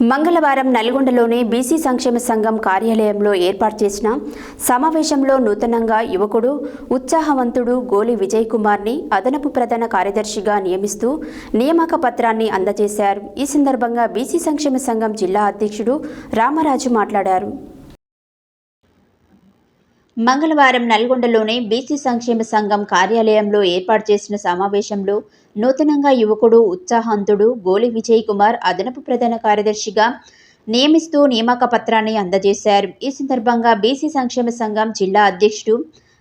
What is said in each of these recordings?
మంగళవారం నల్గొండలోని బీసీ సంక్షేమ సంఘం కార్యాలయంలో ఏర్పాటు చేసిన సమావేశంలో నూతనంగా యువకుడు ఉత్సాహవంతుడు గోలి విజయ్ కుమార్ని అదనపు ప్రధాన కార్యదర్శిగా నియమిస్తూ నియామక పత్రాన్ని అందజేశారు. ఈ సందర్భంగా బీసీ సంక్షేమ సంఘం జిల్లా అధ్యక్షుడు రామరాజు మాట్లాడారు. మంగళవారం నల్గొండలోని బీసీ సంక్షేమ సంఘం కార్యాలయంలో ఏర్పాటు చేసిన సమావేశంలో నూతనంగా యువకుడు ఉత్సాహవంతుడు గోలి విజయ్ కుమార్ అదనపు ప్రధాన కార్యదర్శిగా నియమిస్తూ నియామక పత్రాన్ని అందజేశారు. ఈ సందర్భంగా బీసీ సంక్షేమ సంఘం జిల్లా అధ్యక్షుడు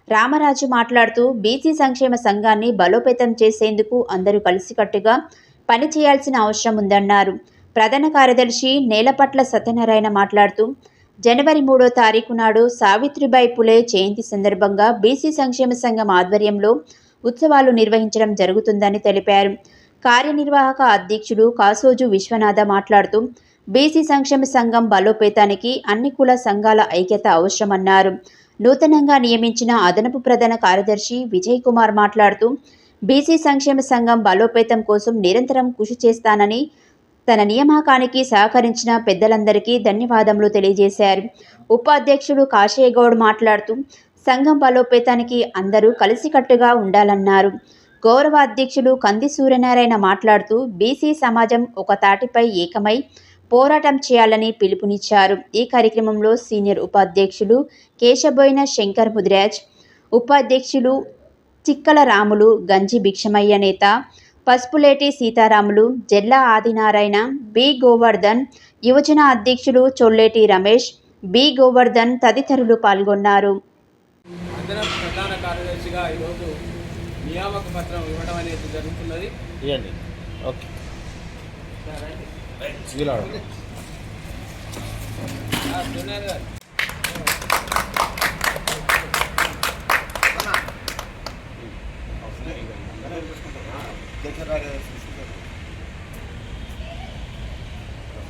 రామరాజు మాట్లాడుతూ బీసీ సంక్షేమ సంఘాన్ని బలోపేతం చేసేందుకు అందరూ కలిసికట్టుగా పనిచేయాల్సిన అవసరం ఉందన్నారు. ప్రధాన కార్యదర్శి నేలపట్ల సత్యనారాయణ మాట్లాడుతూ జనవరి 3వ తారీఖు నాడు సావిత్రిబాయి పులే జయంతి సందర్భంగా బీసీ సంక్షేమ సంఘం ఆధ్వర్యంలో ఉత్సవాలు నిర్వహించడం జరుగుతుందని తెలిపారు. కార్యనిర్వాహక అధ్యక్షుడు కాసోజు విశ్వనాథ మాట్లాడుతూ బీసీ సంక్షేమ సంఘం బలోపేతానికి అన్ని కుల సంఘాల ఐక్యత అవసరమన్నారు. నూతనంగా నియమించిన అదనపు ప్రధాన కార్యదర్శి విజయ్ కుమార్ మాట్లాడుతూ బీసీ సంక్షేమ సంఘం బలోపేతం కోసం నిరంతరం కృషి చేస్తానని తన నియామకానికి సహకరించిన పెద్దలందరికీ ధన్యవాదములు తెలియజేశారు. ఉపాధ్యక్షుడు కాశయ్యగౌడ్ మాట్లాడుతూ సంఘం బలోపేతానికి అందరూ కలిసికట్టుగా ఉండాలన్నారు. గౌరవ అధ్యక్షులు కంది సూర్యనారాయణ మాట్లాడుతూ బీసీ సమాజం ఒక తాటిపై ఏకమై పోరాటం చేయాలని పిలుపునిచ్చారు. ఈ కార్యక్రమంలో సీనియర్ ఉపాధ్యక్షులు కేశబోయిన శంకర్ ముదిరాజ్, ఉపాధ్యక్షులు చిక్కల రాములు, గంజి భిక్షమయ్య నేత, పసుపులేటి సీతారాములు, జెల్లా ఆదినారాయణ, బి గోవర్ధన్, యువజన అధ్యక్షులు చొల్లేటి రమేష్, బి గోవర్ధన్ తదితరులు పాల్గొన్నారు. ప్రధాన కార్యదర్శిగా ఈరోజు నియామక పత్రం ఇవ్వడం అనేది జరుగుతున్నది.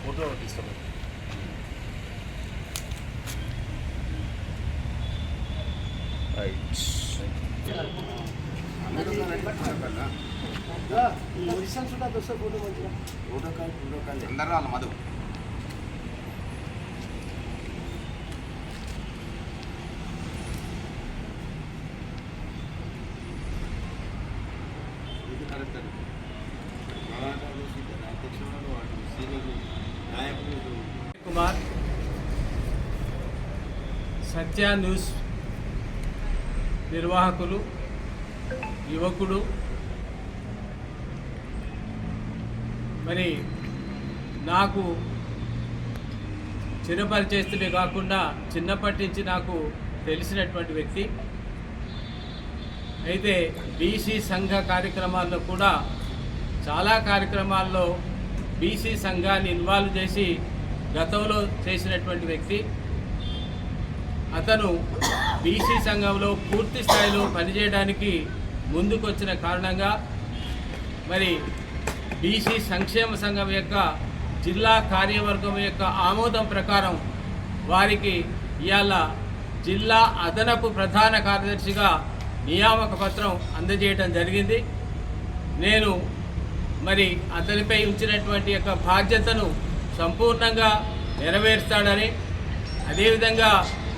ఫోటో తీసుకోండి. మధు కుమార్ సత్య న్యూస్ నిర్వాహకులు, యువకుడు. మరి నాకు చిరపరిచేస్తుడే కాకుండా చిన్నప్పటి నుంచి నాకు తెలిసినటువంటి వ్యక్తి. అయితే బీసీ సంఘ కార్యక్రమాల్లో కూడా చాలా కార్యక్రమాల్లో బీసీ సంఘాన్ని ఇన్వాల్వ్ చేసి గతంలో చేసినటువంటి వ్యక్తి. అతను బీసీ సంఘంలో పూర్తి స్థాయిలో పనిచేయడానికి ముందుకొచ్చిన కారణంగా మరి బీసీ సంక్షేమ సంఘం యొక్క జిల్లా కార్యవర్గం యొక్క ఆమోదం ప్రకారం వారికి ఇవాళ జిల్లా అదనపు ప్రధాన కార్యదర్శిగా నియామక పత్రం అందజేయడం జరిగింది. నేను మరి అతనిపై ఉంచినటువంటి యొక్క బాధ్యతను సంపూర్ణంగా నెరవేరుస్తాడని, అదేవిధంగా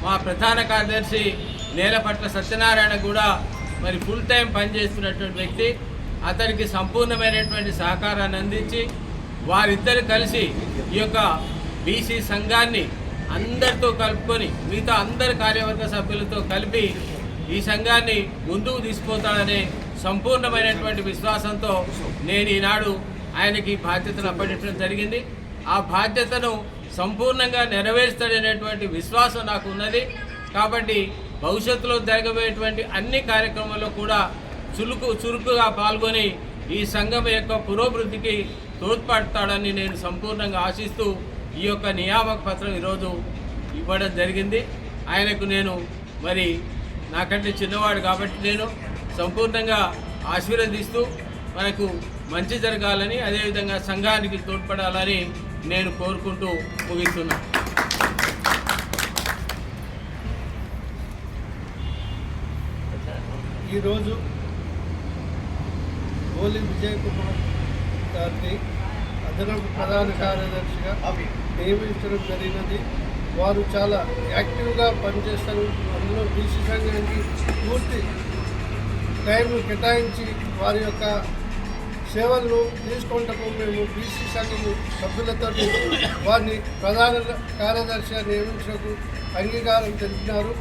మా ప్రధాన కార్యదర్శి నేలపట్ల సత్యనారాయణ కూడా మరి ఫుల్ టైం పనిచేస్తున్నటువంటి వ్యక్తి. అతనికి సంపూర్ణమైనటువంటి సహకారాన్ని అందించి వారిద్దరు కలిసి ఈ యొక్క బీసీ సంఘాన్ని అందరితో కలుపుకొని మిగతా అందరి కార్యవర్గ సభ్యులతో కలిపి ఈ సంఘాన్ని ముందుకు తీసుకుపోతాడనే సంపూర్ణమైనటువంటి విశ్వాసంతో నేను ఈనాడు ఆయనకి బాధ్యతను అప్పగించడం జరిగింది. ఆ బాధ్యతను సంపూర్ణంగా నెరవేరుస్తాడనేటువంటి విశ్వాసం నాకు ఉన్నది. కాబట్టి భవిష్యత్తులో జరగబోయేటువంటి అన్ని కార్యక్రమాల్లో కూడా చురుకుగా పాల్గొని ఈ సంఘం యొక్క పురోభివృద్ధికి తోడ్పడతాడని నేను సంపూర్ణంగా ఆశిస్తూ ఈ యొక్క నియామక పత్రం ఈరోజు ఇవ్వడం జరిగింది. ఆయనకు నేను మరి నాకంటే చిన్నవాడు కాబట్టి నేను సంపూర్ణంగా ఆశీర్వదిస్తూ మనకు మంచి జరగాలని, అదేవిధంగా సంఘానికి తోడ్పడాలని నేను కోరుకుంటూ ముగిస్తున్నాను. ఈరోజు గోలి విజయ్ కుమార్ గారిని అదనపు ప్రధాన కార్యదర్శిగా నియమించడం జరిగినది. వారు చాలా యాక్టివ్గా పనిచేస్తారు. అందులో బీసీ సంఘానికి పూర్తి టైంను కేటాయించి వారి యొక్క సేవలను తీసుకుంటూ మేము బీసీ సంఘము సభ్యులతో వారిని ప్రధాన కార్యదర్శిగా నియమించడానికి అంగీకారం తెలిపినారు.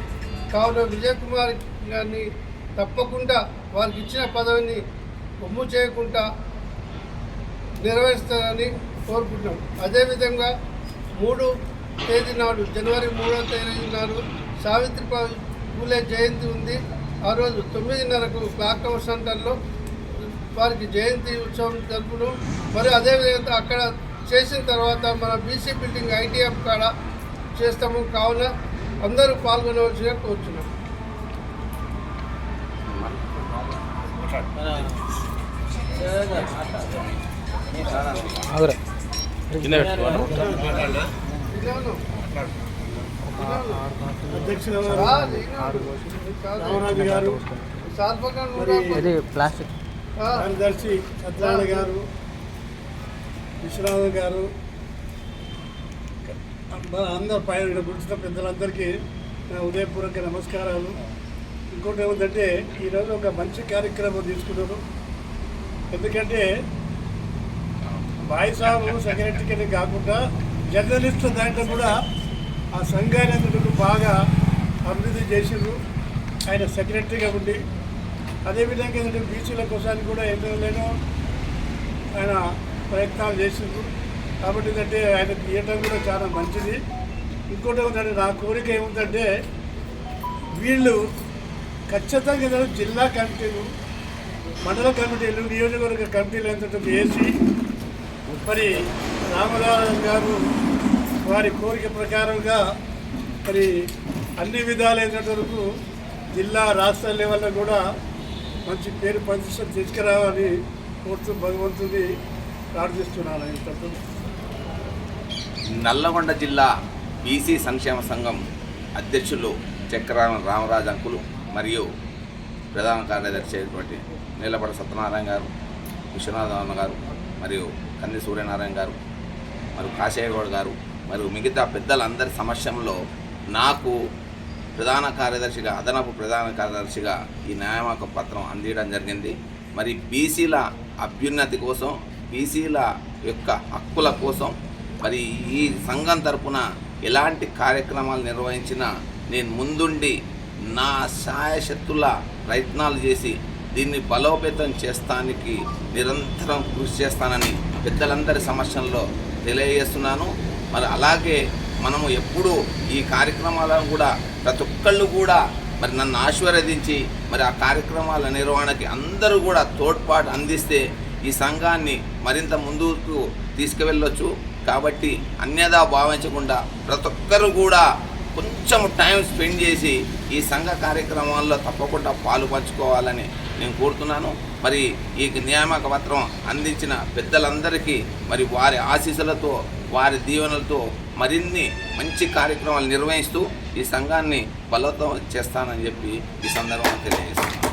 కావున విజయ్ కుమార్ గారిని తప్పకుండా వారికి ఇచ్చిన పదవిని ఒమ్ము చేయకుండా నిర్వహిస్తారని కోరుకుంటున్నాం. అదేవిధంగా 3వ తేదీ నాడు, జనవరి 3వ తేదీ నాడు సావిత్రిబాయి పూలే జయంతి ఉంది. ఆ రోజు 9:30కు క్లాక్ టవర్ సెంటర్లో వారికి జయంతి ఉత్సవం జరుపును. మరి అదేవిధంగా అక్కడ చేసిన తర్వాత మన బీసీ బిల్డింగ్ ఐటీఎఫ్ కాడ చేస్తాము. కావున అందరూ పాల్గొనవలసిగా కోరుచున్నాం. అధ్యక్షులు రామరాజు గారు, కార్యదర్శి సత్యనారాయణ గారు, విశ్వనాథ్ గారు, అందరు పైన గురించిన పెద్దలందరికీ నా ఉదయపూర్వక నమస్కారాలు. ఇంకోటి ఏమిటంటే ఈరోజు ఒక మంచి కార్యక్రమం తీసుకున్నారు. ఎందుకంటే బాయ్ సాబు సెక్రటరీకి కాకుండా జర్నలిస్టుల దాంట్లో కూడా ఆ సంఘాన్ని బాగా అభివృద్ధి చేసిండ్రు ఆయన సెక్రటరీగా ఉండి. అదేవిధంగా ఏంటంటే బీసీల కోసానికి కూడా ఎంతో ఆయన ప్రయత్నాలు చేసిండ్రు. కాబట్టి ఏంటంటే ఆయనకు ఇవ్వటం కూడా చాలా మంచిది. ఇంకోటి ఏమిటంటే నా కోరిక ఏమిటంటే వీళ్ళు ఖచ్చితంగా జిల్లా కమిటీలు, మండల కమిటీలు, నియోజకవర్గ కమిటీలు ఎంత వేసి మరి రామరాజు గారు వారి కోరిక ప్రకారంగా మరి అన్ని విధాలైనంత వరకు జిల్లా రాష్ట్ర లెవెల్లో కూడా మంచి పేరు ప్రతిష్టలు తీసుకురావాలని కోరుతూ భగవంతుని ప్రార్థిస్తున్నాను. నల్లగొండ జిల్లా బీసీ సంక్షేమ సంఘం అధ్యక్షులు చక్రాల రామరాజు అంకులు మరియు ప్రధాన కార్యదర్శి అయినటువంటి నీలపడ సత్యనారాయణ గారు, విశ్వనాథ గారు, మరియు కంది సూర్యనారాయణ గారు, మరియు కాశయ్యగౌడ్ గారు, మరియు మిగతా పెద్దలందరి సమక్షంలో నాకు ప్రధాన కార్యదర్శిగా, అదనపు ప్రధాన కార్యదర్శిగా ఈ నియామక పత్రం అందించడం జరిగింది. మరి బీసీల అభ్యున్నతి కోసం, బీసీల యొక్క హక్కుల కోసం మరి ఈ సంఘం తరపున ఎలాంటి కార్యక్రమాలు నిర్వహించినా నేను ముందుండి నా శాయశక్తుల ప్రయత్నాలు చేసి దీన్ని బలోపేతం చేస్తానికి నిరంతరం కృషి చేస్తానని పెద్దలందరి సమక్షంలో తెలియజేస్తున్నాను. మరి అలాగే మనము ఎప్పుడూ ఈ కార్యక్రమాలను కూడా ప్రతి ఒక్కళ్ళు కూడా మరి నన్ను ఆశీర్వదించి మరి ఆ కార్యక్రమాల నిర్వహణకి అందరూ కూడా తోడ్పాటు అందిస్తే ఈ సంఘాన్ని మరింత ముందుకు తీసుకువెళ్ళొచ్చు. కాబట్టి అన్యదా భావించకుండా ప్రతి ఒక్కరు కూడా కొంచెం టైం స్పెండ్ చేసి ఈ సంఘ కార్యక్రమాల్లో తప్పకుండా పాలు పంచుకోవాలని నేను కోరుతున్నాను. మరి ఈ నియామక పత్రం అందించిన పెద్దలందరికీ మరి వారి ఆశీస్సులతో, వారి దీవెనలతో మరిన్ని మంచి కార్యక్రమాలు నిర్వహిస్తూ ఈ సంఘాన్ని బలోపేతం చేస్తానని చెప్పి ఈ సందర్భంగా తెలియజేస్తున్నాను.